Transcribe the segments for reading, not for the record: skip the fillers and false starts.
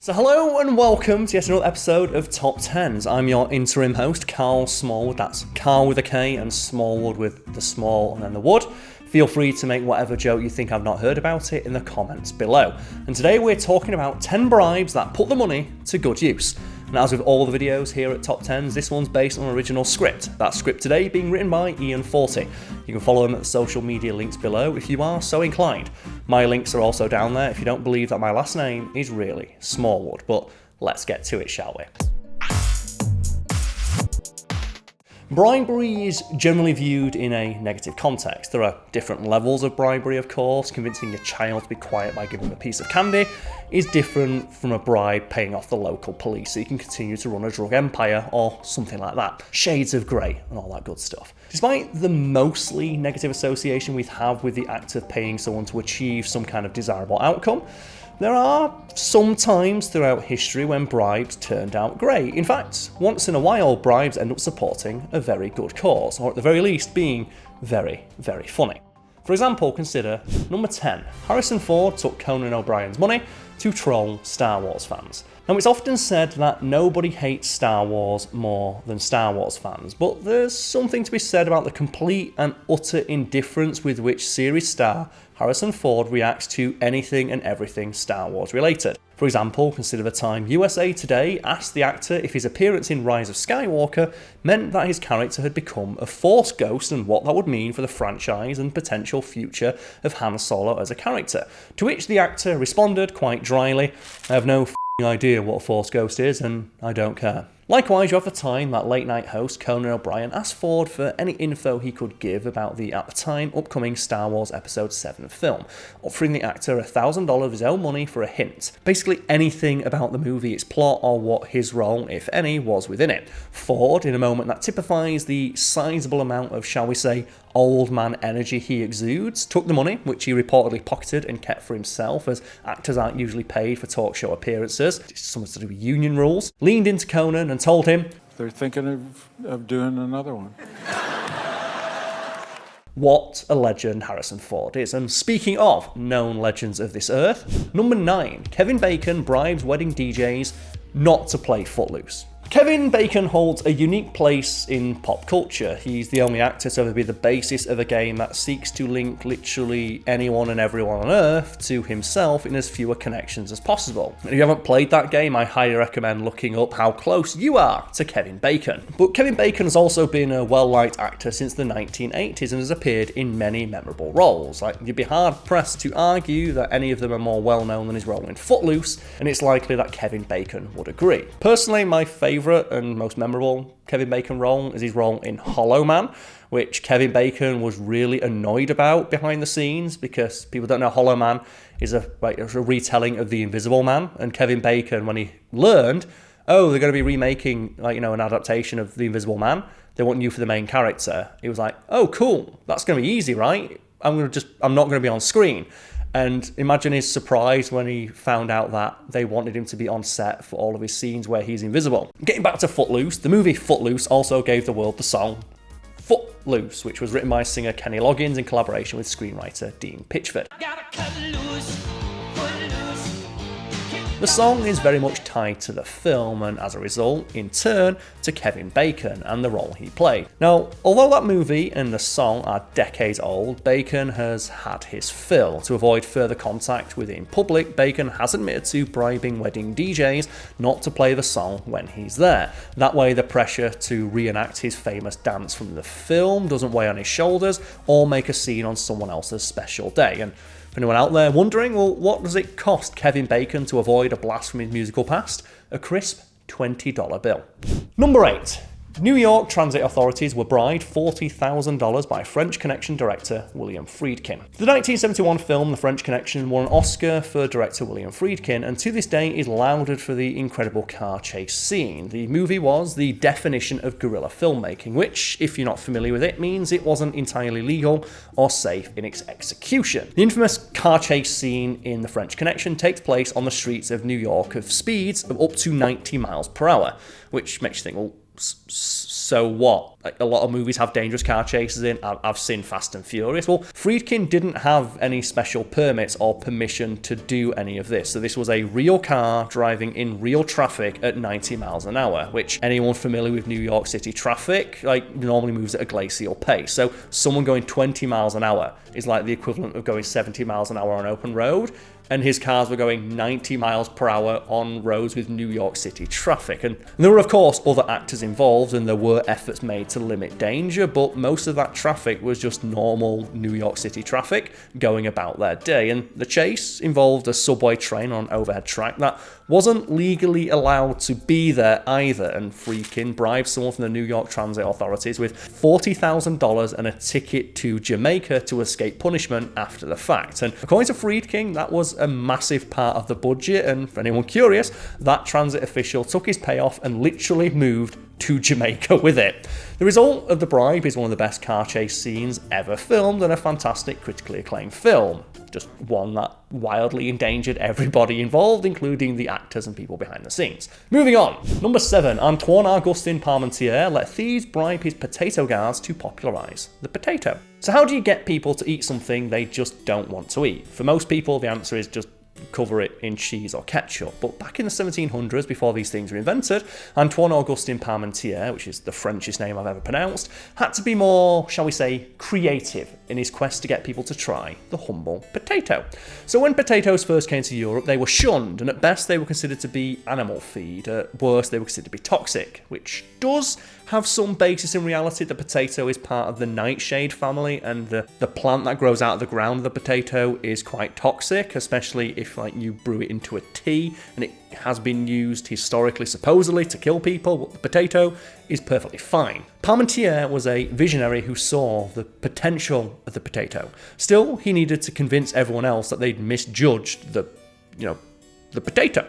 So hello and welcome to yet another episode of TopTenz. I'm your interim host, Karl Smallwood. That's Karl with a K and Smallwood with the small and then the wood. Feel free to make whatever joke you think I've not heard about it in the comments below. And today we're talking about 10 bribes that put the money to good use. And as with all the videos here at TopTenz, this one's based on an original script. That script today being written by Ian Forty. You can follow him at the social media links below if you are so inclined. My links are also down there if you don't believe that my last name is really Smallwood. But let's get to it, shall we? Bribery is generally viewed in a negative context. There are different levels of bribery, of course. Convincing a child to be quiet by giving them a piece of candy is different from a bribe paying off the local police so you can continue to run a drug empire or something like that. Shades of grey and all that good stuff. Despite the mostly negative association we have with the act of paying someone to achieve some kind of desirable outcome, there are some times throughout history when bribes turned out great. In fact, once in a while, bribes end up supporting a very good cause, or at the very least being very, very funny. For example, consider number 10. Harrison Ford took Conan O'Brien's money to troll Star Wars fans. Now, it's often said that nobody hates Star Wars more than Star Wars fans, but there's something to be said about the complete and utter indifference with which series star Harrison Ford reacts to anything and everything Star Wars related. For example, consider the time USA Today asked the actor if his appearance in Rise of Skywalker meant that his character had become a Force ghost and what that would mean for the franchise and potential future of Han Solo as a character. To which the actor responded quite dryly, "I have no idea what a Force ghost is and I don't care." Likewise, you have the time that late-night host Conan O'Brien asked Ford for any info he could give about the, at the time, upcoming Star Wars Episode 7 film, offering the actor $1,000 of his own money for a hint. Basically anything about the movie, its plot, or what his role, if any, was within it. Ford, in a moment that typifies the sizable amount of, shall we say, old man energy he exudes, took the money, which he reportedly pocketed and kept for himself, as actors aren't usually paid for talk show appearances. It's something to do with union rules. Leaned into Conan and told him, "They're thinking of doing another one." What a legend Harrison Ford is. And speaking of known legends of this earth, number 9, Kevin Bacon bribes wedding DJs not to play Footloose. Kevin Bacon holds a unique place in pop culture. He's the only actor to ever be the basis of a game that seeks to link literally anyone and everyone on Earth to himself in as fewer connections as possible. And if you haven't played that game, I highly recommend looking up how close you are to Kevin Bacon. But Kevin Bacon has also been a well-liked actor since the 1980s and has appeared in many memorable roles. Like, you'd be hard-pressed to argue that any of them are more well-known than his role in Footloose, and it's likely that Kevin Bacon would agree. Personally, my favourite and most memorable Kevin Bacon role is his role in Hollow Man, which Kevin Bacon was really annoyed about behind the scenes because people don't know Hollow Man is a retelling of The Invisible Man, and Kevin Bacon, when he learned, oh, they're going to be remaking an adaptation of The Invisible Man, they want you for the main character, he was like, oh cool, that's going to be easy, right? I'm not going to be on screen. And imagine his surprise when he found out that they wanted him to be on set for all of his scenes where he's invisible. Getting back to Footloose, the movie Footloose also gave the world the song Footloose, which was written by singer Kenny Loggins in collaboration with screenwriter Dean Pitchford. The song is very much tied to the film and, as a result, in turn, to Kevin Bacon and the role he played. Now, although that movie and the song are decades old, Bacon has had his fill. To avoid further contact within public, Bacon has admitted to bribing wedding DJs not to play the song when he's there. That way, the pressure to reenact his famous dance from the film doesn't weigh on his shoulders or make a scene on someone else's special day. And for anyone out there wondering, well, what does it cost Kevin Bacon to avoid a blast from his musical past? A crisp $20 bill. Number 8. New York transit authorities were bribed $40,000 by French Connection director William Friedkin. The 1971 film The French Connection won an Oscar for director William Friedkin, and to this day is lauded for the incredible car chase scene. The movie was the definition of guerrilla filmmaking, which, if you're not familiar with it, means it wasn't entirely legal or safe in its execution. The infamous car chase scene in The French Connection takes place on the streets of New York of speeds of up to 90 miles per hour, which makes you think, well, so what? Like, a lot of movies have dangerous car chases in. I've seen Fast and Furious. Well, Friedkin didn't have any special permits or permission to do any of this. So this was a real car driving in real traffic at 90 miles an hour, which anyone familiar with New York City traffic, like, normally moves at a glacial pace. So someone going 20 miles an hour is like the equivalent of going 70 miles an hour on an open road. And his cars were going 90 miles per hour on roads with New York City traffic. And there were, of course, other actors involved, and there were efforts made to limit danger, but most of that traffic was just normal New York City traffic going about their day. And the chase involved a subway train on an overhead track that wasn't legally allowed to be there either, and Friedkin bribed someone from the New York Transit authorities with $40,000 and a ticket to Jamaica to escape punishment after the fact. And according to Friedkin, that was a massive part of the budget, and for anyone curious, that transit official took his payoff and literally moved to Jamaica with it. The result of The Bribe is one of the best car chase scenes ever filmed and a fantastic critically acclaimed film. Just one that wildly endangered everybody involved, including the actors and people behind the scenes. Moving on. Number 7. Antoine Augustin Parmentier let thieves bribe his potato guards to popularise the potato. So how do you get people to eat something they just don't want to eat? For most people, the answer is just cover it in cheese or ketchup. But back in the 1700s, before these things were invented, Antoine Augustin Parmentier, which is the Frenchest name I've ever pronounced, had to be more, shall we say, creative in his quest to get people to try the humble potato. So when potatoes first came to Europe, they were shunned, and at best they were considered to be animal feed. At worst, they were considered to be toxic, which does have some basis in reality. The potato is part of the nightshade family, and the plant that grows out of the ground of the potato is quite toxic, especially if you brew it into a tea, and it has been used historically, supposedly, to kill people. But the potato is perfectly fine. Parmentier was a visionary who saw the potential of the potato. Still, he needed to convince everyone else that they'd misjudged the potato.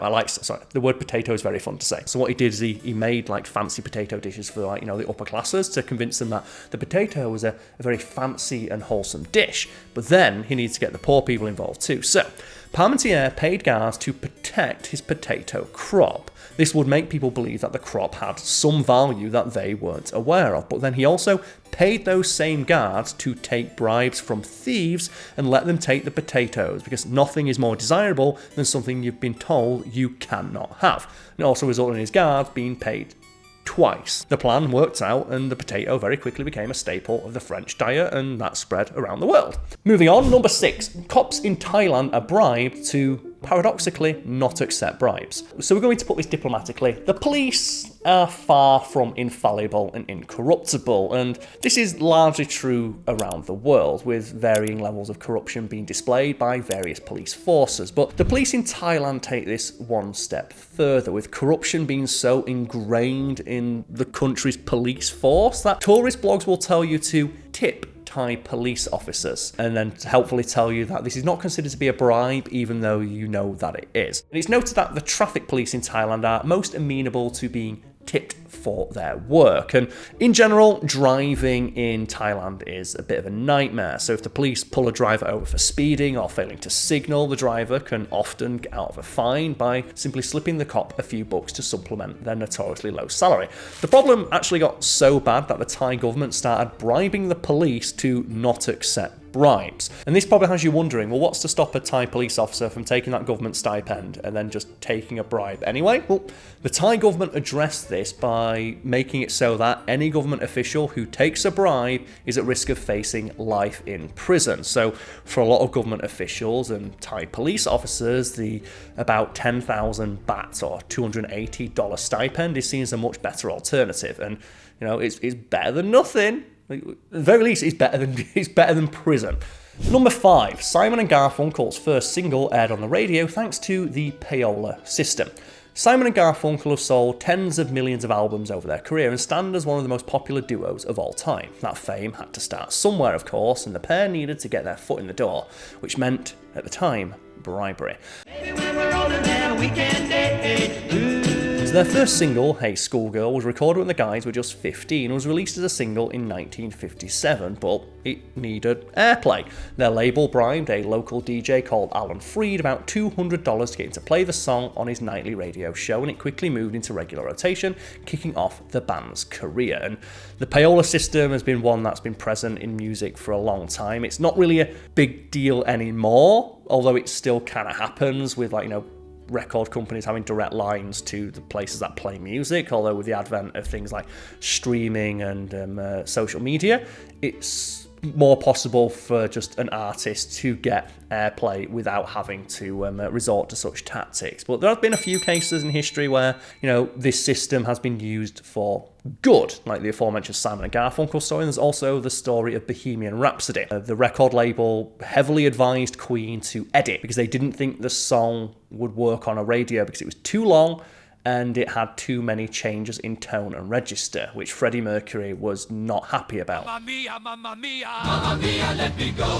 The word potato is very fun to say. So what he did is he made fancy potato dishes for the upper classes to convince them that the potato was a very fancy and wholesome dish. But then he needed to get the poor people involved too. So Parmentier paid guards to protect his potato crop. This would make people believe that the crop had some value that they weren't aware of. But then he also paid those same guards to take bribes from thieves and let them take the potatoes, because nothing is more desirable than something you've been told you cannot have. And it also resulted in his guards being paid twice. The plan worked out, and the potato very quickly became a staple of the French diet, and that spread around the world. Moving on, number 6. Cops in Thailand are bribed to, paradoxically, not accept bribes. So we're going to put this diplomatically. The police are far from infallible and incorruptible, and this is largely true around the world, with varying levels of corruption being displayed by various police forces. But the police in Thailand take this one step further, with corruption being so ingrained in the country's police force that tourist blogs will tell you to tip Thai police officers, and then helpfully tell you that this is not considered to be a bribe, even though you know that it is. And it's noted that the traffic police in Thailand are most amenable to being tipped for their work. And in general, driving in Thailand is a bit of a nightmare. So if the police pull a driver over for speeding or failing to signal, the driver can often get out of a fine by simply slipping the cop a few bucks to supplement their notoriously low salary. The problem actually got so bad that the Thai government started bribing the police to not accept bribes. And this probably has you wondering, well, what's to stop a Thai police officer from taking that government stipend and then just taking a bribe anyway? Well, the Thai government addressed this by making it so that any government official who takes a bribe is at risk of facing life in prison. So for a lot of government officials and Thai police officers, the about 10,000 baht or $280 stipend is seen as a much better alternative. And it's better than nothing. At the very least, it's better than prison. Number 5. Simon and Garfunkel's first single aired on the radio thanks to the payola system. Simon and Garfunkel have sold tens of millions of albums over their career and stand as one of the most popular duos of all time. That fame had to start somewhere, of course, and the pair needed to get their foot in the door, which meant, at the time, bribery. So their first single, Hey Schoolgirl, was recorded when the guys were just 15 and was released as a single in 1957, but it needed airplay. Their label bribed a local DJ called Alan Freed about $200 to get him to play the song on his nightly radio show, and it quickly moved into regular rotation, kicking off the band's career. And the payola system has been one that's been present in music for a long time. It's not really a big deal anymore, although it still kind of happens with, like, record companies having direct lines to the places that play music, although with the advent of things like streaming and social media, it's more possible for just an artist to get airplay without having to resort to such tactics. But there have been a few cases in history where, this system has been used for good, like the aforementioned Simon and Garfunkel story. And there's also the story of Bohemian Rhapsody. The record label heavily advised Queen to edit because they didn't think the song would work on a radio because it was too long and it had too many changes in tone and register, which Freddie Mercury was not happy about. Mamma mia, mamma mia, mamma mia, let me go.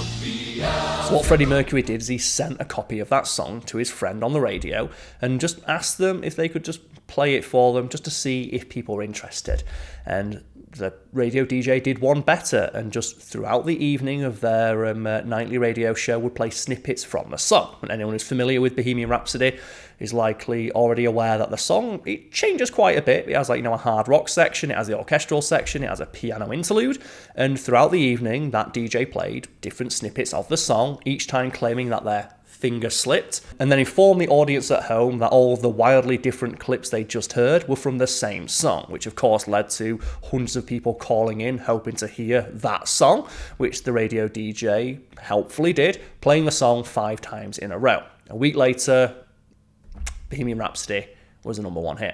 So what Freddie Mercury did is he sent a copy of that song to his friend on the radio and just asked them if they could just play it for them just to see if people were interested. And the radio DJ did one better, and just throughout the evening of their nightly radio show would play snippets from the song. And anyone who's familiar with Bohemian Rhapsody is likely already aware that the song, it changes quite a bit. It has a hard rock section, it has the orchestral section, it has a piano interlude, and throughout the evening that DJ played different snippets of the song, each time claiming that their finger slipped, and then informed the audience at home that all of the wildly different clips they just heard were from the same song, which of course led to hundreds of people calling in hoping to hear that song, which the radio DJ helpfully did, playing the song 5 times in a row. A week later, Bohemian Rhapsody was a number 1 hit.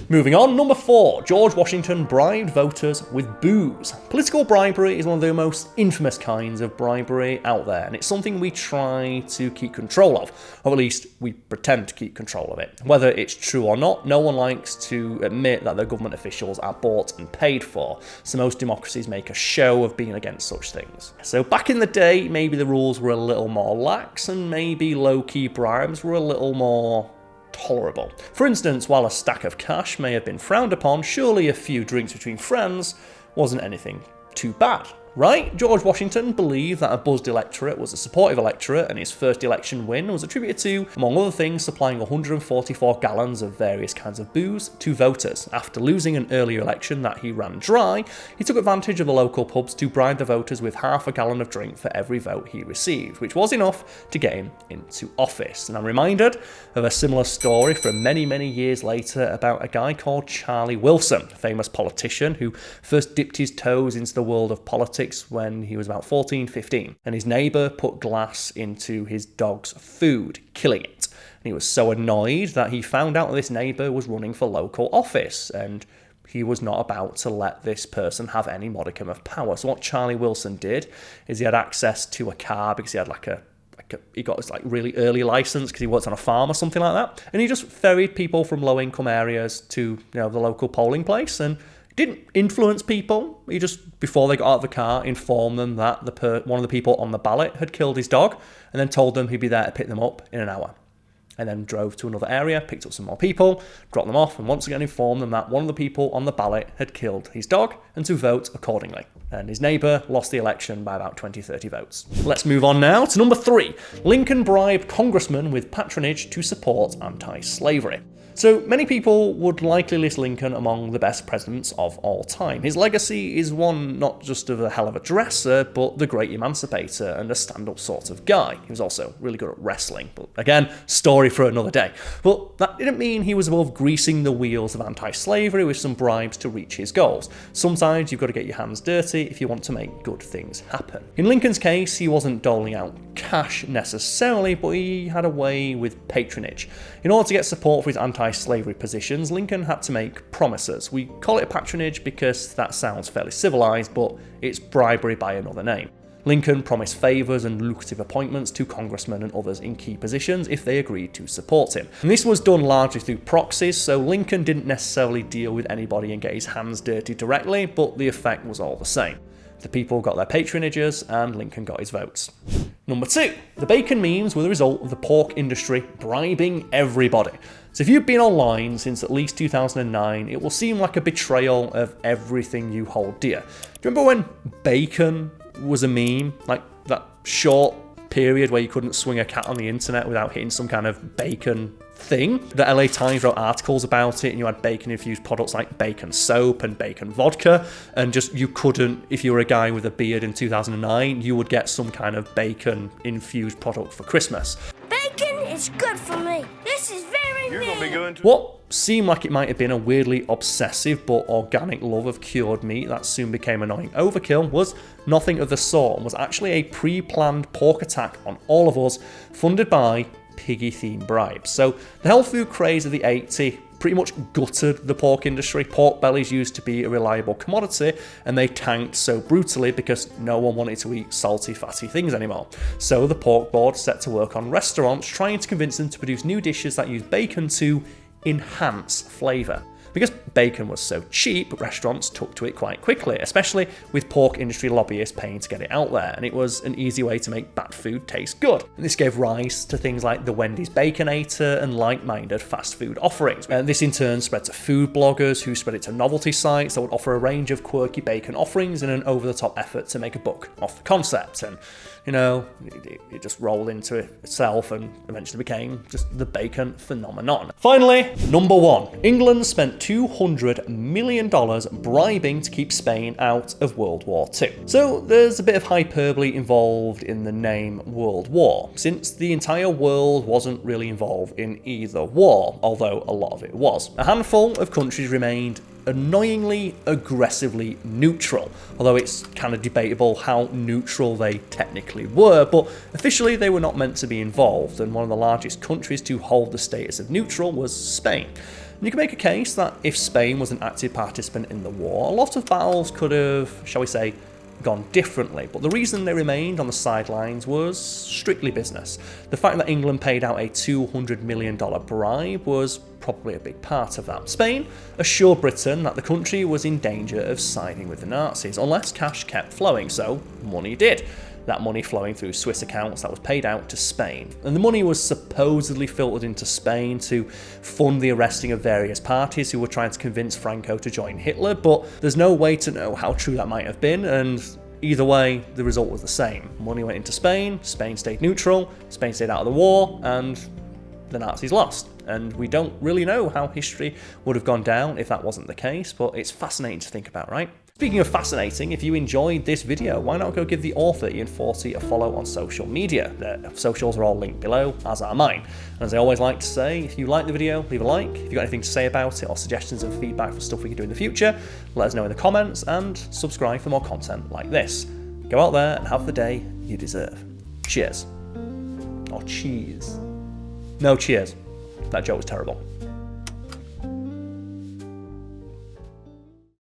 Moving on, number 4, George Washington bribed voters with booze. Political bribery is one of the most infamous kinds of bribery out there, and it's something we try to keep control of, or at least we pretend to keep control of it. Whether it's true or not, no one likes to admit that their government officials are bought and paid for, so most democracies make a show of being against such things. So back in the day, maybe the rules were a little more lax, and maybe low-key bribes were a little more tolerable. For instance, while a stack of cash may have been frowned upon, surely a few drinks between friends wasn't anything too bad, right? George Washington believed that a buzzed electorate was a supportive electorate, and his first election win was attributed to, among other things, supplying 144 gallons of various kinds of booze to voters. After losing an earlier election that he ran dry, he took advantage of the local pubs to bribe the voters with half a gallon of drink for every vote he received, which was enough to get him into office. And I'm reminded of a similar story from many, many years later about a guy called Charlie Wilson, a famous politician who first dipped his toes into the world of politics when he was about 14, 15, and his neighbour put glass into his dog's food, killing it. And he was so annoyed that he found out that this neighbour was running for local office, and he was not about to let this person have any modicum of power. So what Charlie Wilson did is he had access to a car because he had he got his really early license because he worked on a farm or something like that, and he just ferried people from low income areas to the local polling place, and didn't influence people. He just, before they got out of the car, informed them that one of the people on the ballot had killed his dog, and then told them he'd be there to pick them up in an hour. And then drove to another area, picked up some more people, dropped them off, and once again informed them that one of the people on the ballot had killed his dog, and to vote accordingly. And his neighbour lost the election by about 20-30 votes. Let's move on now to number 3. Lincoln bribed congressmen with patronage to support anti-slavery. So many people would likely list Lincoln among the best presidents of all time. His legacy is one not just of a hell of a dresser, but the great emancipator and a stand-up sort of guy. He was also really good at wrestling, but again, story for another day. But that didn't mean he was above greasing the wheels of anti-slavery with some bribes to reach his goals. Sometimes you've got to get your hands dirty if you want to make good things happen. In Lincoln's case, he wasn't doling out cash necessarily, but he had a way with patronage. In order to get support for his anti-slavery positions, Lincoln had to make promises. We call it patronage because that sounds fairly civilized, but it's bribery by another name. Lincoln promised favours and lucrative appointments to congressmen and others in key positions if they agreed to support him. And this was done largely through proxies, so Lincoln didn't necessarily deal with anybody and get his hands dirty directly, but the effect was all the same. The people got their patronages and Lincoln got his votes. Number 2, the bacon memes were the result of the pork industry bribing everybody. So if you've been online since at least 2009, it will seem like a betrayal of everything you hold dear. Do you remember when bacon was a meme? Like that short period where you couldn't swing a cat on the internet without hitting some kind of bacon thing. The LA Times wrote articles about it, and you had bacon-infused products like bacon soap and bacon vodka, and just you couldn't, if you were a guy with a beard in 2009, you would get some kind of bacon-infused product for Christmas. Bacon is good for me. This is very mean. What seemed like it might have been a weirdly obsessive but organic love of cured meat that soon became annoying overkill was nothing of the sort, and was actually a pre-planned pork attack on all of us, funded by piggy-themed bribes. So the health food craze of the 80s pretty much gutted the pork industry. Pork bellies used to be a reliable commodity, and they tanked so brutally because no one wanted to eat salty, fatty things anymore. So the pork board set to work on restaurants, trying to convince them to produce new dishes that use bacon to enhance flavour. Because bacon was so cheap, restaurants took to it quite quickly, especially with pork industry lobbyists paying to get it out there, and it was an easy way to make bad food taste good. And this gave rise to things like the Wendy's Baconator and like-minded fast food offerings. And this in turn spread to food bloggers, who spread it to novelty sites that would offer a range of quirky bacon offerings in an over-the-top effort to make a buck off the concept. And you know, it just rolled into itself and eventually became just the bacon phenomenon. Finally, number one. England spent $200 million bribing to keep Spain out of World War II. So there's a bit of hyperbole involved in the name World War, since the entire world wasn't really involved in either war, although a lot of it was. A handful of countries remained annoyingly aggressively neutral, although it's kind of debatable how neutral they technically were, but officially they were not meant to be involved, and one of the largest countries to hold the status of neutral was Spain. And you can make a case that if Spain was an active participant in the war, a lot of battles could have, shall we say, gone differently, but the reason they remained on the sidelines was strictly business. The fact that England paid out a $200 million bribe was probably a big part of that. Spain assured Britain that the country was in danger of siding with the Nazis unless cash kept flowing, so money did. That money flowing through Swiss accounts that was paid out to Spain. And the money was supposedly filtered into Spain to fund the arresting of various parties who were trying to convince Franco to join Hitler, but there's no way to know how true that might have been, and either way, the result was the same. Money went into Spain, Spain stayed neutral, Spain stayed out of the war, and the Nazis lost. And we don't really know how history would have gone down if that wasn't the case, but it's fascinating to think about, right? Speaking of fascinating, if you enjoyed this video, why not go give the author Ian Forty a follow on social media? Their socials are all linked below, as are mine. And as I always like to say, if you like the video, leave a like. If you've got anything to say about it or suggestions and feedback for stuff we can do in the future, let us know in the comments, and subscribe for more content like this. Go out there and have the day you deserve. Cheers. Or cheese. No, cheers. That joke was terrible.